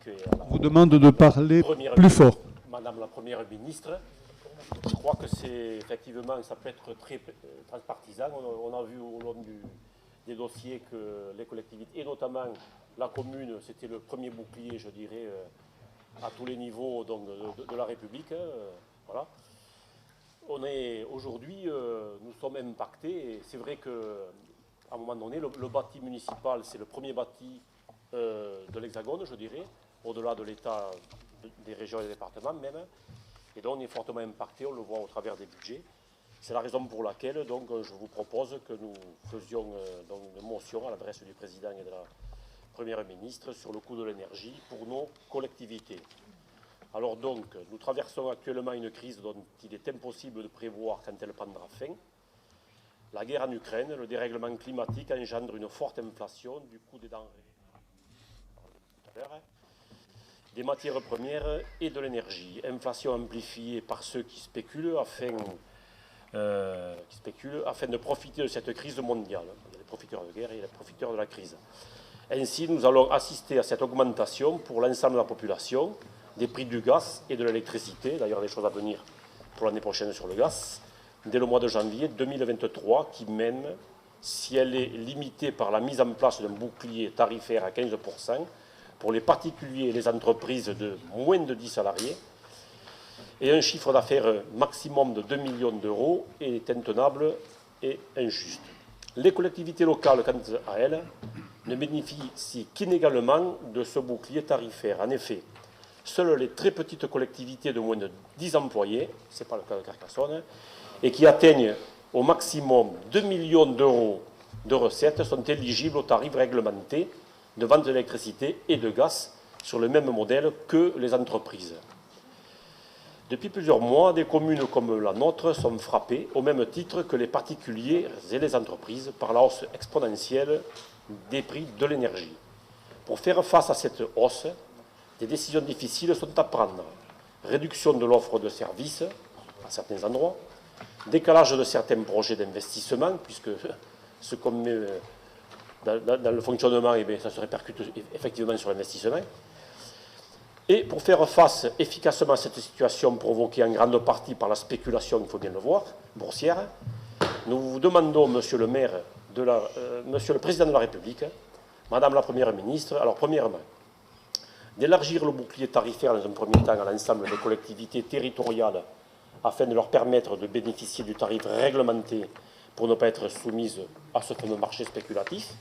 et Je vous demande de parler plus fort. Madame la Première ministre. Je crois que c'est effectivement, ça peut être très transpartisan. On a vu au long des dossiers que les collectivités, et notamment la commune, c'était le premier bouclier, je dirais, à tous les niveaux donc, de la République. Voilà. Aujourd'hui, nous sommes impactés, et c'est vrai qu'à un moment donné, le bâti municipal, c'est le premier bâti de l'Hexagone, je dirais, au-delà de l'État, des régions et des départements même. Et donc on est fortement impacté, on le voit au travers des budgets. C'est la raison pour laquelle donc, je vous propose que nous faisions donc, une motion à l'adresse du Président et de la Première ministre sur le coût de l'énergie pour nos collectivités. Alors donc, nous traversons actuellement une crise dont il est impossible de prévoir quand elle prendra fin. La guerre en Ukraine, le dérèglement climatique engendre une forte inflation du coût des denrées, des matières premières et de l'énergie. Inflation amplifiée par ceux qui spéculent afin de profiter de cette crise mondiale. Il y a les profiteurs de guerre et les profiteurs de la crise. Ainsi, nous allons assister à cette augmentation pour l'ensemble de la population des prix du gaz et de l'électricité, d'ailleurs des choses à venir pour l'année prochaine sur le gaz, dès le mois de janvier 2023, qui même, si elle est limitée par la mise en place d'un bouclier tarifaire à 15%, pour les particuliers et les entreprises de moins de 10 salariés, et un chiffre d'affaires maximum de 2 millions d'euros est intenable et injuste. Les collectivités locales, quant à elles, ne bénéficient qu'inégalement de ce bouclier tarifaire. En effet, seules les très petites collectivités de moins de 10 employés, ce n'est pas le cas de Carcassonne, et qui atteignent au maximum 2 millions d'euros de recettes sont éligibles aux tarifs réglementés de vente d'électricité et de gaz sur le même modèle que les entreprises. Depuis plusieurs mois, des communes comme la nôtre sont frappées, au même titre que les particuliers et les entreprises, par la hausse exponentielle des prix de l'énergie. Pour faire face à cette hausse, des décisions difficiles sont à prendre. Réduction de l'offre de services à certains endroits, décalage de certains projets d'investissement, puisque ce qu'on met dans le fonctionnement, eh bien, ça se répercute effectivement sur l'investissement. Et pour faire face efficacement à cette situation provoquée en grande partie par la spéculation, il faut bien le voir, boursière, nous vous demandons, Monsieur le maire, Monsieur le Président de la République, Madame la Première ministre, alors premièrement, d'élargir le bouclier tarifaire dans un premier temps à l'ensemble des collectivités territoriales afin de leur permettre de bénéficier du tarif réglementé pour ne pas être soumises à ce fameux marché spéculatif,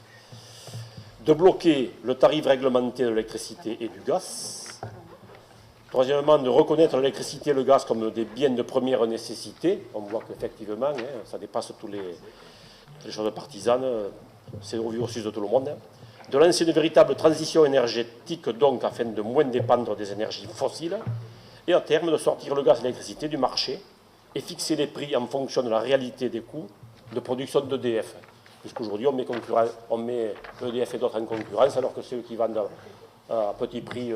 de bloquer le tarif réglementé de l'électricité et du gaz. Troisièmement, de reconnaître l'électricité et le gaz comme des biens de première nécessité. On voit qu'effectivement, ça dépasse toutes les choses partisanes, c'est au vu au sud de tout le monde. De lancer une véritable transition énergétique, donc, afin de moins dépendre des énergies fossiles, et à terme de sortir le gaz et l'électricité du marché et fixer les prix en fonction de la réalité des coûts de production d'EDF. Puisqu'aujourd'hui, on met EDF et d'autres en concurrence, alors que ceux qui vendent à petit prix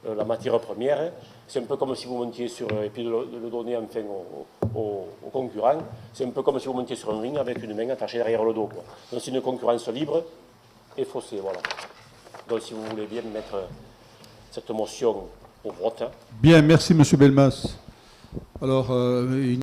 la matière première, c'est un peu comme si vous montiez sur, et puis de le donner enfin aux concurrents, c'est un peu comme si vous montiez sur un ring avec une main attachée derrière le dos, quoi. Donc c'est une concurrence libre et faussée, voilà. Donc si vous voulez bien mettre cette motion au vote. Bien, merci M. Belmas. Alors,